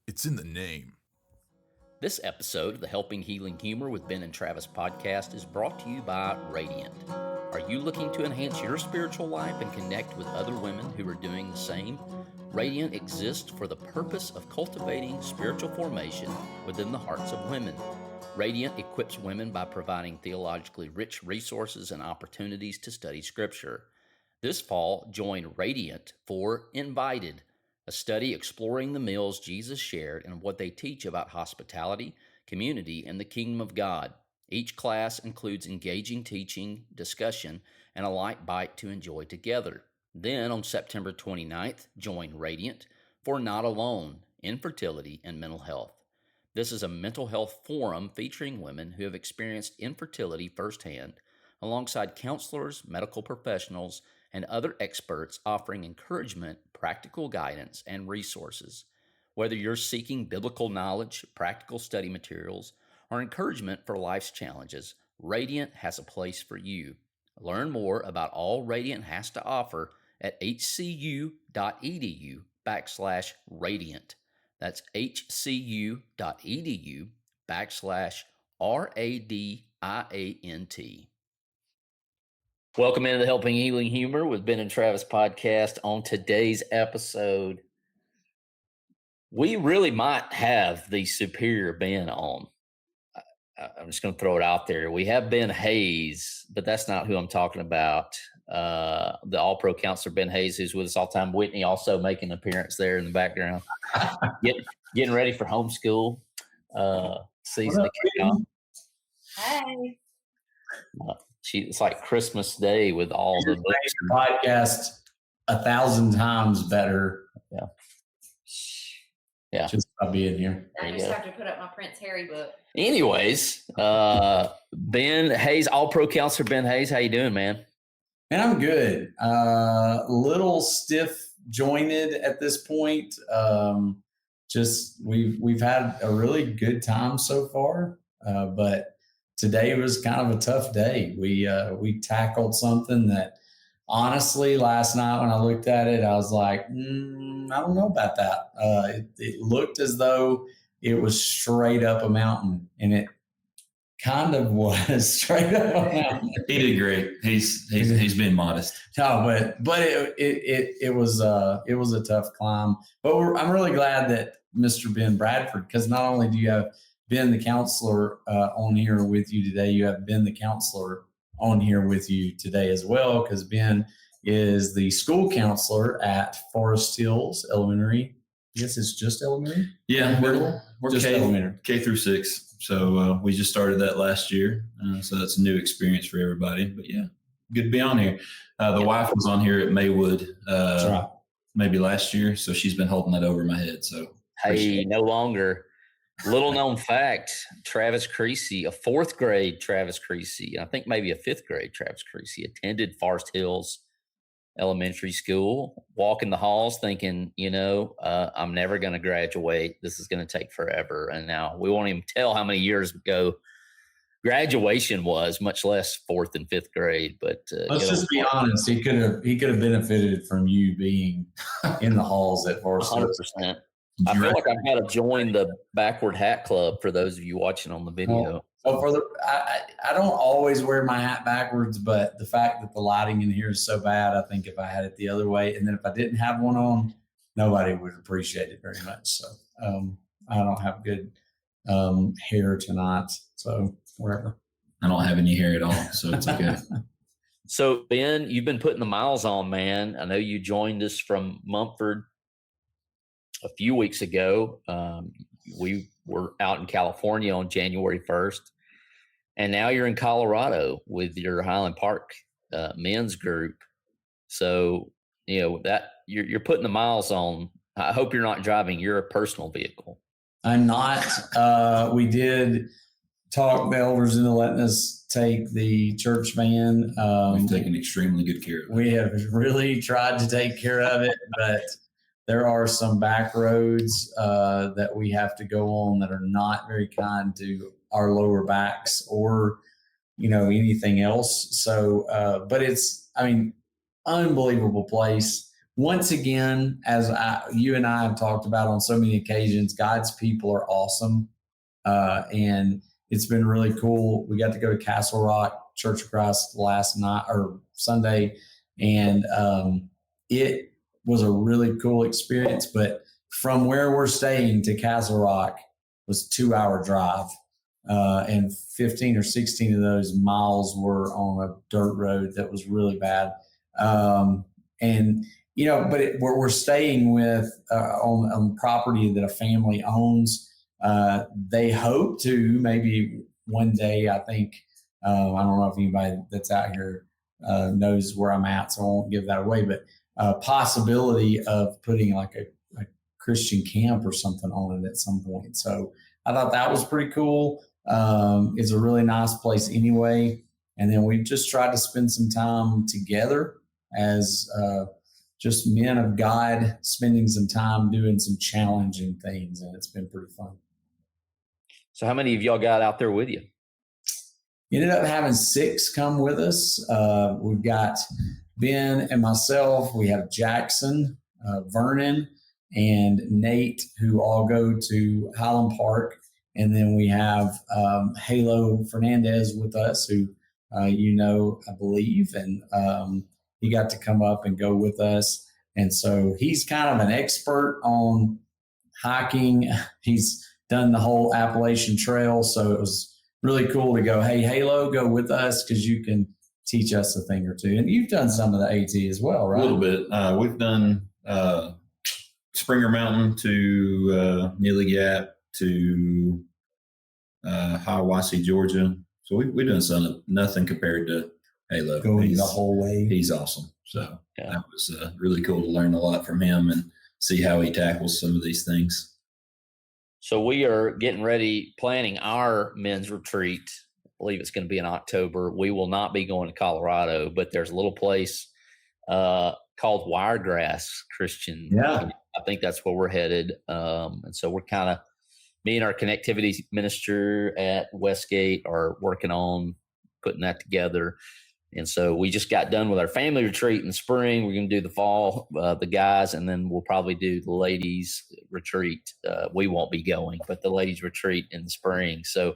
It's in the name. This episode of the Helping Healing Humor with Ben and Travis podcast is brought to you by Radiant. Are you looking to enhance your spiritual life and connect with other women who are doing the same? Radiant exists for the purpose of cultivating spiritual formation within the hearts of women. Radiant equips women by providing theologically rich resources and opportunities to study Scripture. This fall, join Radiant for Invited, a study exploring the meals Jesus shared and what they teach about hospitality, community, and the kingdom of God. Each class includes engaging teaching, discussion, and a light bite to enjoy together. Then, on September 29th, join Radiant for Not Alone, Infertility and Mental Health. This is a mental health forum featuring women who have experienced infertility firsthand, alongside counselors, medical professionals, and other experts offering encouragement, practical guidance, and resources. Whether you're seeking biblical knowledge, practical study materials, or encouragement for life's challenges, Radiant has a place for you. Learn more about all Radiant has to offer at hcu.edu/radiant. That's hcu.edu/radiant. Welcome into the Helping Healing Humor with Ben and Travis podcast. On today's episode, we really might have the superior Ben on. I'm just going to throw it out there. We have Ben Hayes, but that's not who I'm talking about. The All-Pro counselor Ben Hayes, who's with us all the time. Whitney also making an appearance there in the background. Getting ready for homeschool season to kick off. Hey. It's like Christmas Day with all the books. Podcast 1,000 times better. Yeah. Just by being here. I just have to put up my Prince Harry book. Anyways, Ben Hayes, All-Pro counselor Ben Hayes, how you doing, man? Man, I'm good. Little stiff jointed at this point. Just we've had a really good time so far, but today was kind of a tough day. We tackled something that honestly last night when I looked at it, I was like, I don't know about that. It looked as though it was straight up a mountain, and it kind of was straight up a mountain. He did great. He's been modest. No, but it was a tough climb. But I'm really glad that Mr. Ben Bradford, because not only do you have Ben the counselor on here with you today, you have Ben the counselor on here with you today as well, because Ben is the school counselor at Forest Hills Elementary. I guess it's just elementary? Yeah, we're just elementary. K through 6. So we just started that last year. So that's a new experience for everybody. But yeah, good to be on here. The wife was on here at Maywood maybe last year. So she's been holding that over my head. So hey, no longer. Little known fact, Travis Creasy, a 4th grade Travis Creasy, I think maybe a 5th grade Travis Creasy, attended Forest Hills Elementary School, walking the halls thinking, I'm never going to graduate. This is going to take forever. And now we won't even tell how many years ago graduation was, much less 4th and 5th grade. But let's just be honest. He could have benefited from you being in the halls at Forest Hills. 100%. I feel like I've got to join the Backward Hat Club for those of you watching on the video. So I don't always wear my hat backwards, but the fact that the lighting in here is so bad, I think if I had it the other way, and then if I didn't have one on, nobody would appreciate it very much. So I don't have good hair tonight, so whatever. I don't have any hair at all, so it's okay. So Ben, you've been putting the miles on, man. I know you joined us from Mumford a few weeks ago. We were out in California on January 1st, and now you're in Colorado with your Highland Park men's group. So, that you're putting the miles on. I hope you're not driving your personal vehicle. I'm not. We did talk the elders into letting us take the church van. We've taken extremely good care of it. We have really tried to take care of it, but there are some back roads that we have to go on that are not very kind to our lower backs or, anything else. So, but it's, unbelievable place. once again, as you and I have talked about on so many occasions, God's people are awesome. And it's been really cool. We got to go to Castle Rock Church of Christ last night or Sunday, and it was a really cool experience. But from where we're staying to Castle Rock was a 2-hour drive, and 15 or 16 of those miles were on a dirt road that was really bad. And but we're staying with on property that a family owns. They hope to maybe one day, I think, I don't know if anybody that's out here knows where I'm at, so I won't give that away, but possibility of putting like a Christian camp or something on it at some point. So I thought that was pretty cool. It's a really nice place anyway. And then we just tried to spend some time together as just men of God, spending some time doing some challenging things. And it's been pretty fun. So how many of y'all got out there with you? Ended up having 6 come with us. We've got Ben and myself. We have Jackson, Vernon, and Nate, who all go to Highland Park. And then we have Halo Fernandez with us, who I believe, and he got to come up and go with us. And so he's kind of an expert on hiking. He's done the whole Appalachian Trail. So it was really cool to go, hey, Halo, go with us because you can teach us a thing or two. And you've done some of the AT as well, right? A little bit. We've done Springer Mountain to Neely Gap to Hiawassee, Georgia. So we've done some, nothing compared to Halo. Going the whole way. He's awesome. So that was really cool to learn a lot from him and see how he tackles some of these things. So we are getting ready, planning our men's retreat. I believe it's going to be in October. We will not be going to Colorado, but there's a little place called Wiregrass Christian. Yeah. I think that's where we're headed. And so we're kind of, me and our connectivity minister at Westgate are working on putting that together. And so we just got done with our family retreat in the spring. We're going to do the fall, the guys, and then we'll probably do the ladies retreat. We won't be going, but the ladies retreat in the spring. So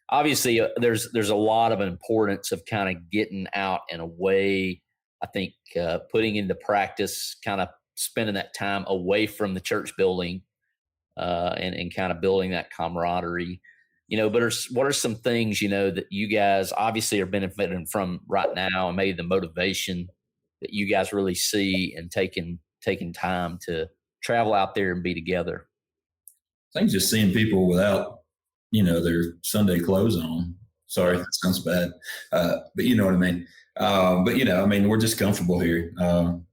obviously there's a lot of importance of kind of getting out and away. I think putting into practice, kind of spending that time away from the church building and kind of building that camaraderie. But what are some things, that you guys obviously are benefiting from right now, and maybe the motivation that you guys really see in taking time to travel out there and be together? I think just seeing people without, their Sunday clothes on. Sorry, that sounds bad. But you know what I mean? We're just comfortable here,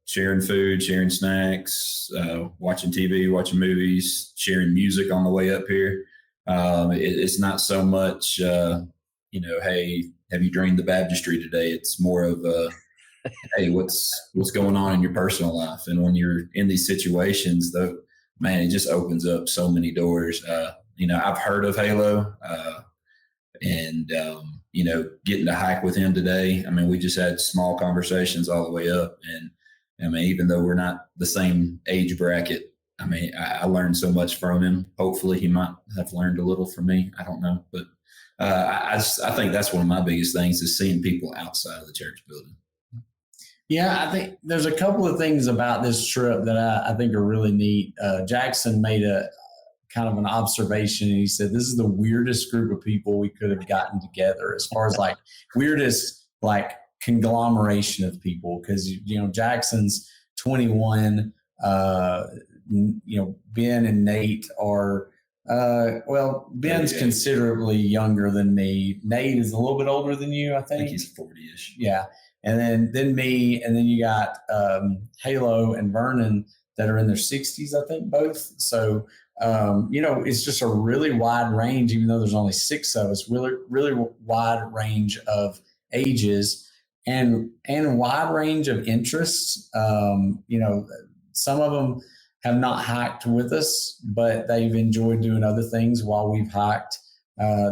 sharing food, sharing snacks, watching TV, watching movies, sharing music on the way up here. It's not so much, hey, have you drained the baptistry today? It's more of hey, what's going on in your personal life? And when you're in these situations, though, man, it just opens up so many doors. I've heard of Halo, and getting to hike with him today. We just had small conversations all the way up, and even though we're not the same age bracket, I learned so much from him. Hopefully he might have learned a little from me. I don't know. But I think that's one of my biggest things is seeing people outside of the church building. Yeah, I think there's a couple of things about this trip that I think are really neat. Jackson made a kind of an observation, and he said, this is the weirdest group of people we could have gotten together as far as like weirdest, like conglomeration of people. Because, Jackson's 21, Ben and Nate are, Ben's considerably younger than me. Nate is a little bit older than you, I think. I think he's 40-ish. Yeah. And then me, and then you got Halo and Vernon that are in their 60s, I think, both. So, it's just a really wide range, even though there's only 6 of us, really, really wide range of ages and wide range of interests. Some of them have not hiked with us, but they've enjoyed doing other things while we've hiked.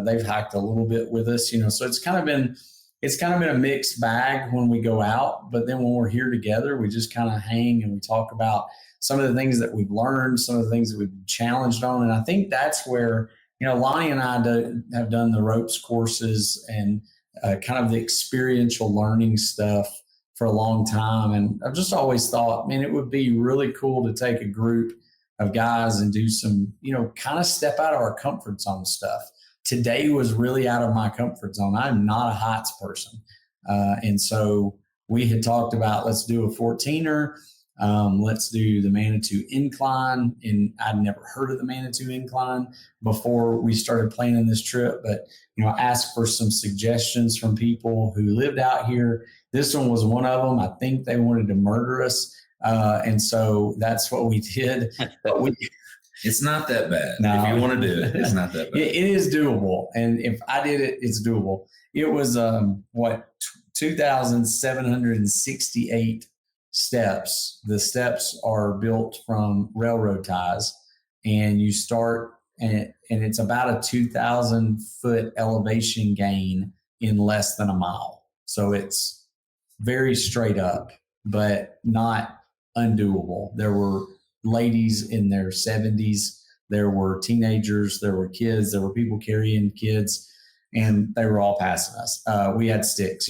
They've hiked a little bit with us, so it's kind of been, it's kind of been a mixed bag when we go out, but then when we're here together, we just kind of hang and we talk about some of the things that we've learned, some of the things that we've been challenged on. And I think that's where, Lonnie and I have done the ropes courses and kind of the experiential learning stuff for a long time. And I've just always thought, man, it would be really cool to take a group of guys and do some, kind of step out of our comfort zone stuff. Today was really out of my comfort zone. I'm not a heights person. And so we had talked about, let's do a 14er. Let's do the Manitou Incline. And I'd never heard of the Manitou Incline before we started planning this trip, but, asked for some suggestions from people who lived out here. This one was one of them. I think they wanted to murder us. And so that's what we did. But it's not that bad. No. If you want to do it, it's not that bad. It is doable. And if I did it, it's doable. It was, 2,768 steps. The steps are built from railroad ties, and you start, and it's about a 2,000 foot elevation gain in less than a mile. So it's very straight up, but not undoable. There were ladies in their 70s. There were teenagers. There were kids. There were people carrying kids, and they were all passing us. We had sticks,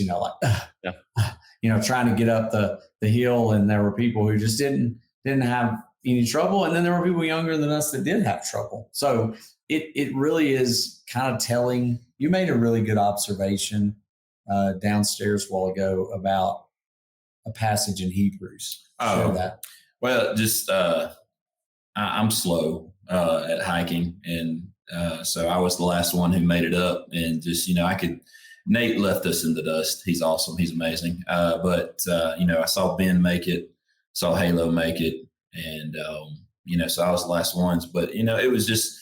trying to get up the hill, and there were people who just didn't have any trouble, and then there were people younger than us that did have trouble. So it really is kind of telling. You made a really good observation downstairs a while ago about a passage in Hebrews. Share that. Well, just I'm slow at hiking, and so I was the last one who made it up, and just Nate left us in the dust. He's awesome. He's amazing. But I saw Ben make it, saw Halo make it, and so I was the last ones. But it was just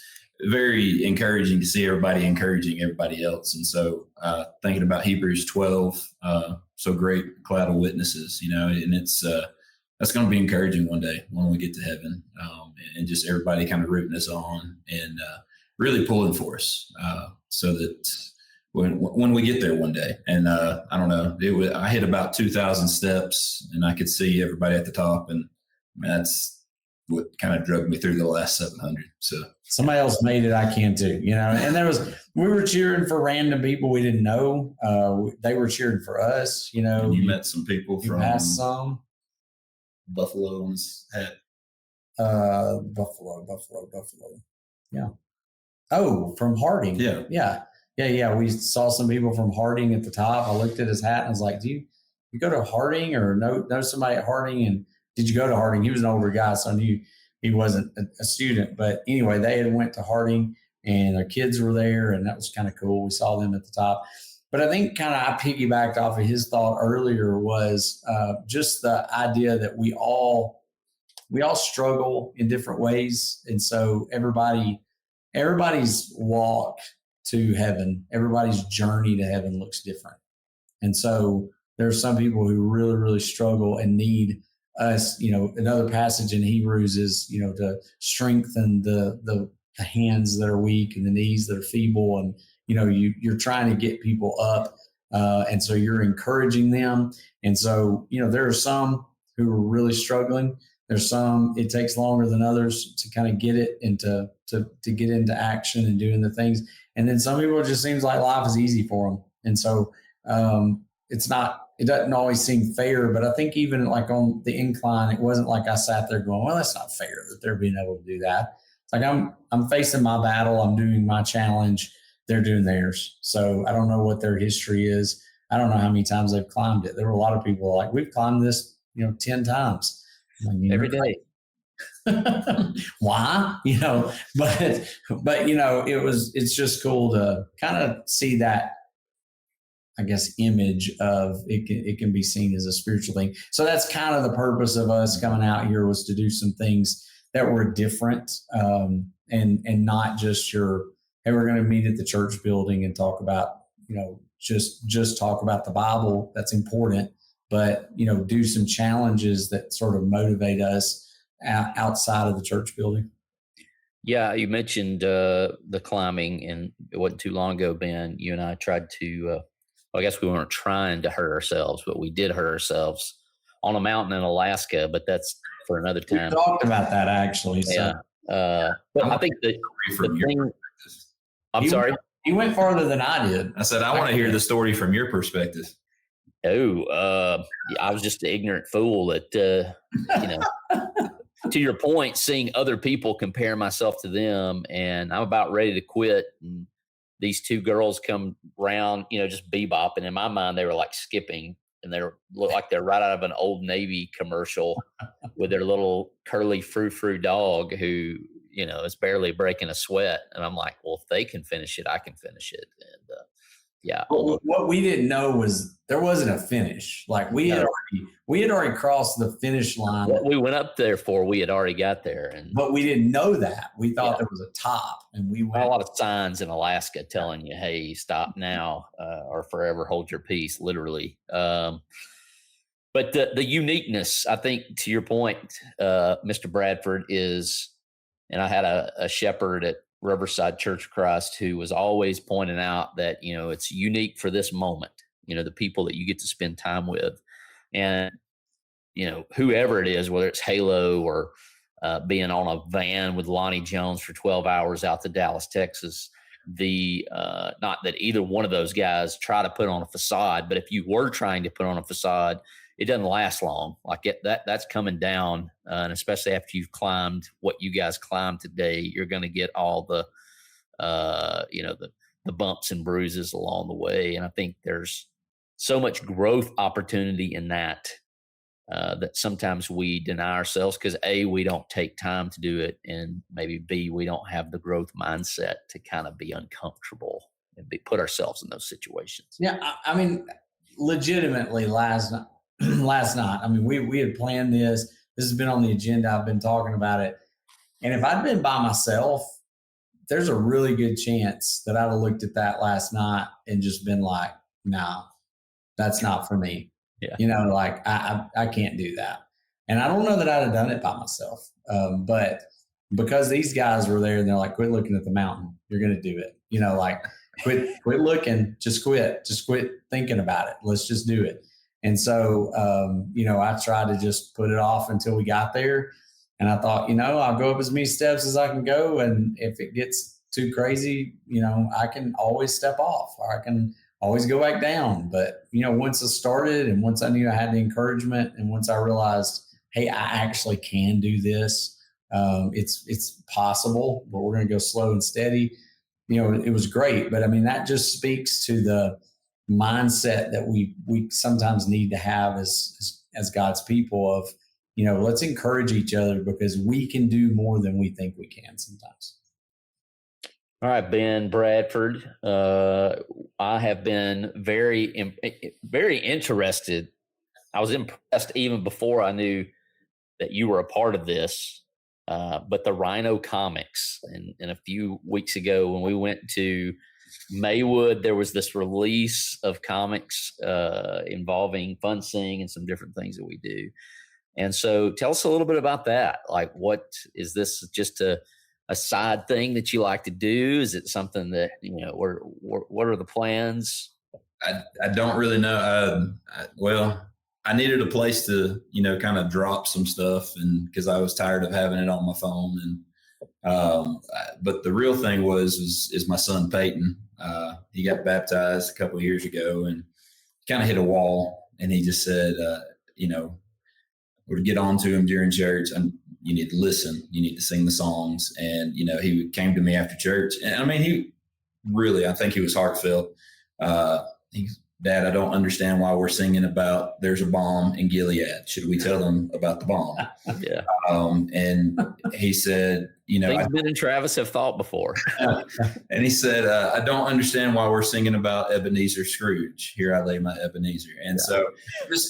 very encouraging to see everybody encouraging everybody else. And so thinking about Hebrews 12, so great cloud of witnesses, and it's that's going to be encouraging one day when we get to heaven, and just everybody kind of rooting us on and really pulling for us, so that when we get there one day. And I don't know, I hit about 2,000 steps, and I could see everybody at the top, and that's what kind of drug me through the last 700. So somebody else made it, I can too, and we were cheering for random people we didn't know. They were cheering for us, And you met some people from passed some. Buffalo on his hat. Buffalo. Yeah. Oh, from Harding. Yeah. We saw some people from Harding at the top. I looked at his hat and I was like, do you go to Harding or know somebody at Harding? And did you go to Harding? He was an older guy, so I knew he wasn't a student. But anyway, they had went to Harding and their kids were there, and that was kind of cool. We saw them at the top. But I think kind of I piggybacked off of his thought earlier was just the idea that we all struggle in different ways. And so everybody's walk to heaven, everybody's journey to heaven looks different. And so there are some people who really, really struggle and need us. Another passage in Hebrews is, to strengthen the hands that are weak and the knees that are feeble. And, you're trying to get people up. And so you're encouraging them. And so, there are some who are really struggling. There's some, it takes longer than others to kind of get it and to get into action and doing the things. And then some people, it just seems like life is easy for them. And so it doesn't always seem fair, but I think even like on the incline, it wasn't like I sat there going, well, that's not fair that they're being able to do that. It's like I'm facing my battle. I'm doing my challenge. They're doing theirs. So I don't know what their history is. I don't know how many times they've climbed it. There were a lot of people like, we've climbed this, 10 times. Every day. Why? But it's just cool to kind of see that, I guess, image of it can be seen as a spiritual thing. So that's kind of the purpose of us coming out here, was to do some things that were different, and not just hey, we're going to meet at the church building and talk about, just talk about the Bible. That's important, but, do some challenges that sort of motivate us outside of the church building. Yeah, you mentioned the climbing, and it wasn't too long ago, Ben, you and I tried to I guess we weren't trying to hurt ourselves, but we did hurt ourselves on a mountain in Alaska, but that's for another We time. talked about that actually. Yeah. But I think that From the your thing, perspective. I'm sorry. He went farther than I did. I said, I want to hear the story from your perspective. I was just an ignorant fool that, to your point, seeing other people, compare myself to them, and I'm about ready to quit. And these two girls come round, just bebopping. In my mind, they were like skipping, and they look like they're right out of an Old Navy commercial with their little curly frou-frou dog who, is barely breaking a sweat. And I'm like, well, if they can finish it, I can finish it. And yeah. What we didn't know was there wasn't a finish. Like we had already crossed the finish line. What we went up there for, we had already got there, but we didn't know that. We thought there was a top, and we went. A lot of signs in Alaska telling you, "Hey, stop now, or forever hold your peace," literally. But the uniqueness, I think, to your point, Mr. Bradford, is, and I had a shepherd at Riverside Church of Christ who was always pointing out that, it's unique for this moment, the people that you get to spend time with, and, whoever it is, whether it's Halo or being on a van with Lonnie Jones for 12 hours out to Dallas, Texas, not that either one of those guys try to put on a facade, but if you were trying to put on a facade, it doesn't last long. Like that's coming down, and especially after you've climbed what you guys climbed today, you're going to get all the bumps and bruises along the way. And I think there's so much growth opportunity in that that sometimes we deny ourselves because A, we don't take time to do it, and maybe B, we don't have the growth mindset to kind of be uncomfortable and put ourselves in those situations. Yeah, I mean, legitimately last night. I mean, we had planned this. This has been on the agenda. I've been talking about it. And if I'd been by myself, there's a really good chance that I'd have looked at that last night and just been like, nah, that's not for me. Yeah. Like I can't do that. And I don't know that I'd have done it by myself. But because these guys were there and they're like, quit looking at the mountain. You're going to do it. Like quit looking, just quit thinking about it. Let's just do it. And so, I tried to just put it off until we got there. And I thought, I'll go up as many steps as I can go. And if it gets too crazy, I can always step off, or I can always go back down. But, once I started, and once I knew I had the encouragement, and once I realized, hey, I actually can do this, it's possible, but we're going to go slow and steady. It was great. But I mean, that just speaks to the mindset that we sometimes need to have as God's people of, let's encourage each other, because we can do more than we think we can sometimes. All right, Ben Bradford. I have been very, very interested. I was impressed even before I knew that you were a part of this. But the Rhino Comics, and a few weeks ago when we went to Maywood, there was this release of comics involving Fun Sing and some different things that we do. And so tell us a little bit about that. Like, what is this, just a side thing that you like to do? Is it something that, what are the plans? I don't really know. I needed a place to, kind of drop some stuff, and because I was tired of having it on my phone. And but the real thing is my son Peyton. He got baptized a couple of years ago and kind of hit a wall, and he just said, would get on to him during church, and you need to listen, you need to sing the songs. And he came to me after church, and I mean, I think he was heartfelt. He's, Dad, I don't understand why we're singing about there's a bomb in Gilead. Should we tell them about the bomb? Yeah. And he said, things Ben and Travis have thought before. And he said, I don't understand why we're singing about Ebenezer Scrooge. Here I lay my Ebenezer. And so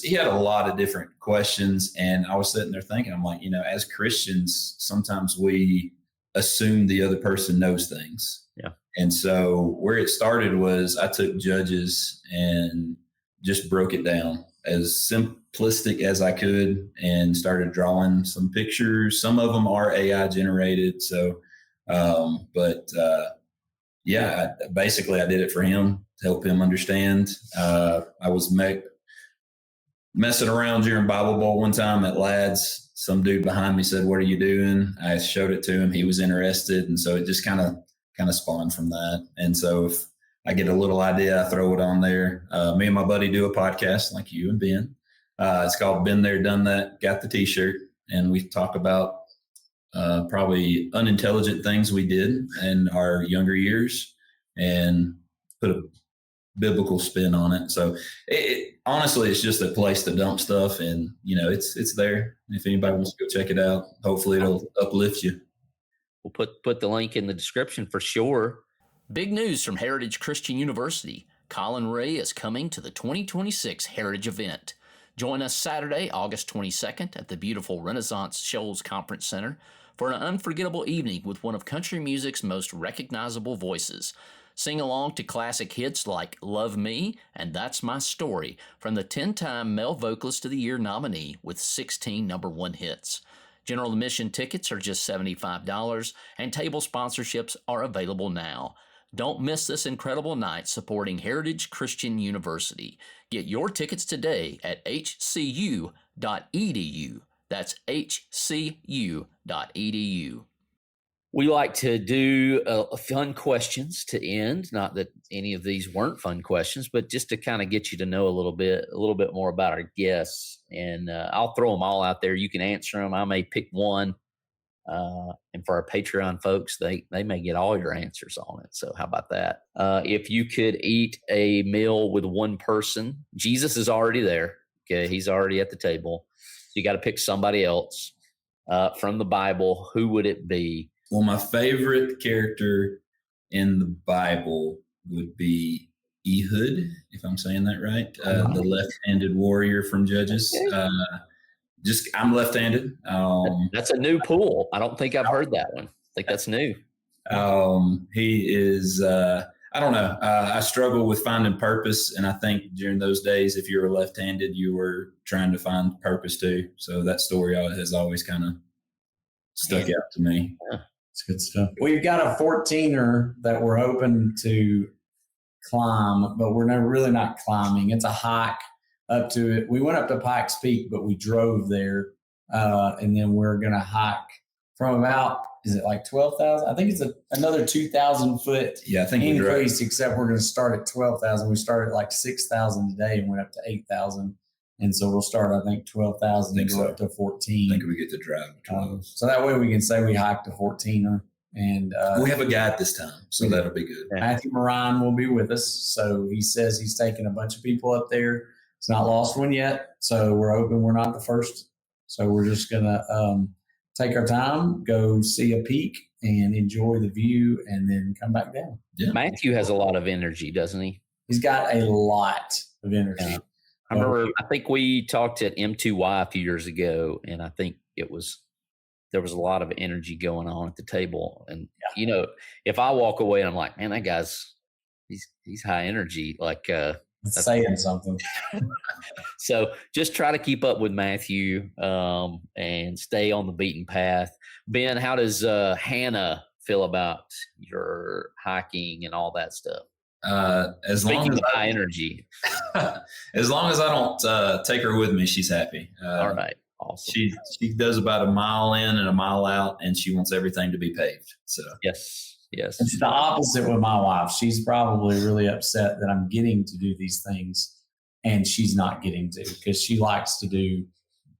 he had a lot of different questions. And I was sitting there thinking, I'm like, as Christians, sometimes we assume the other person knows things. Yeah. And so where it started was I took Judges and just broke it down as simplistic as I could and started drawing some pictures. Some of them are AI generated. So, but basically I did it for him to help him understand. I was messing around during Bible Bowl one time at Ladd's. Some dude behind me said, "What are you doing?" I showed it to him. He was interested. And so it just kind of spawned from that. And so if I get a little idea, I throw it on there. Me and my buddy do a podcast like you and Ben. It's called Been There, Done That, Got the T-shirt. And we talk about probably unintelligent things we did in our younger years and put a biblical spin on it. So honestly, it's just a place to dump stuff, and it's there. If anybody wants to go check it out, hopefully it'll uplift you. We'll put the link in the description for sure. Big news from Heritage Christian University. Colin Ray is coming to the 2026 Heritage event. Join us Saturday, August 22nd at the beautiful Renaissance Shoals Conference Center for an unforgettable evening with one of country music's most recognizable voices. Sing along to classic hits like Love Me and That's My Story from the 10-time Male Vocalist of the Year nominee with 16 #1 hits. General admission tickets are just $75, and table sponsorships are available now. Don't miss this incredible night supporting Heritage Christian University. Get your tickets today at hcu.edu. That's hcu.edu. We like to do fun questions to end. Not that any of these weren't fun questions, but just to kind of get you to know a little bit more about our guests. And I'll throw them all out there. You can answer them. I may pick one. And for our Patreon folks, they may get all your answers on it. So how about that? If you could eat a meal with one person, Jesus is already there. Okay, he's already at the table. So you got to pick somebody else from the Bible. Who would it be? Well, my favorite character in the Bible would be Ehud, if I'm saying that right, the left-handed warrior from Judges. I'm left-handed. That's a new pool. I don't think I've heard that one. I think that's new. He is, I don't know. I struggle with finding purpose. And I think during those days, if you were left-handed, you were trying to find purpose too. So that story has always kind of stuck out to me. Yeah. It's good stuff. We've got a 14er that we're hoping to climb, but we're really not climbing. It's a hike up to it. We went up to Pikes Peak, but we drove there. And then we're going to hike from about, is it like 12,000? I think it's another 2,000 foot increase, except we're going to start at 12,000. We started at like 6,000 today and went up to 8,000. And so we'll start, I think, 12,000 and go up to 14. I think we get to drive 12. So that way we can say we hiked a 14er. And we have a guide this time, so that'll be good. Matthew Moran will be with us. So he says he's taking a bunch of people up there. It's not lost one yet. So we're hoping we're not the first. So we're just going to take our time, go see a peak and enjoy the view and then come back down. Yeah. Matthew has a lot of energy, doesn't he? He's got a lot of energy. Yeah. I remember, I think we talked at M2Y a few years ago, and I think there was a lot of energy going on at the table. And, if I walk away and I'm like, man, that guy's, he's high energy, like, that's saying something. So just try to keep up with Matthew and stay on the beaten path. Ben, how does Hannah feel about your hiking and all that stuff? As long as high energy, as long as I don't take her with me, she's happy. All right, awesome. She does about a mile in and a mile out, and she wants everything to be paved. So yes. It's the opposite with my wife. She's probably really upset that I'm getting to do these things, and she's not getting to, because she likes to do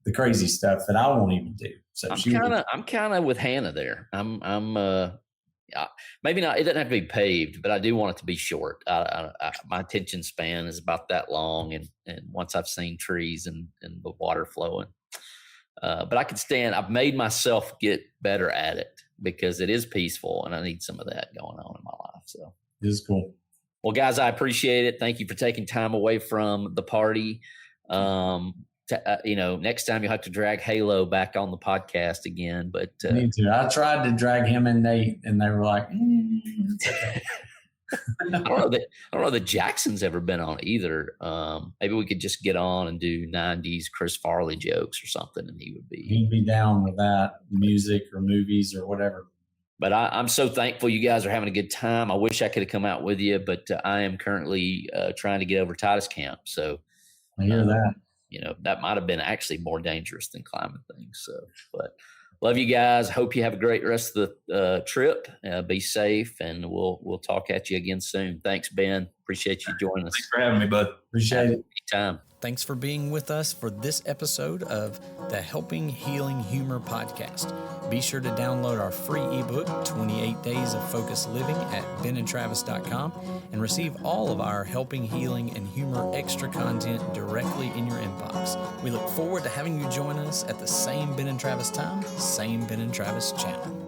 the crazy stuff that I won't even do. So I'm kind of with Hannah there. I'm maybe not. It doesn't have to be paved, but I do want it to be short. My attention span is about that long, and once I've seen trees and the water flowing, but I can stand. I've made myself get better at it because it is peaceful, and I need some of that going on in my life. So it is cool. Well, guys, I appreciate it. Thank you for taking time away from the party. Next time you'll have to drag Halo back on the podcast again. But me too. I tried to drag him and Nate, and they were like, it's okay. I don't know that Jackson's ever been on either. Maybe we could just get on and do 90s Chris Farley jokes or something, and he'd be down with that, music or movies or whatever. But I'm so thankful you guys are having a good time. I wish I could have come out with you, but I am currently trying to get over Titus Camp. So I hear that. That might have been actually more dangerous than climbing things. So, but love you guys. Hope you have a great rest of the trip. Be safe, and we'll talk at you again soon. Thanks, Ben. Appreciate you joining us. Thanks for having me, bud. Appreciate it. Anytime. Thanks for being with us for this episode of the Helping Healing Humor podcast. Be sure to download our free ebook, 28 Days of Focused Living, at benandtravis.com and receive all of our Helping Healing and Humor extra content directly in your inbox. We look forward to having you join us at the same Ben and Travis time, same Ben and Travis channel.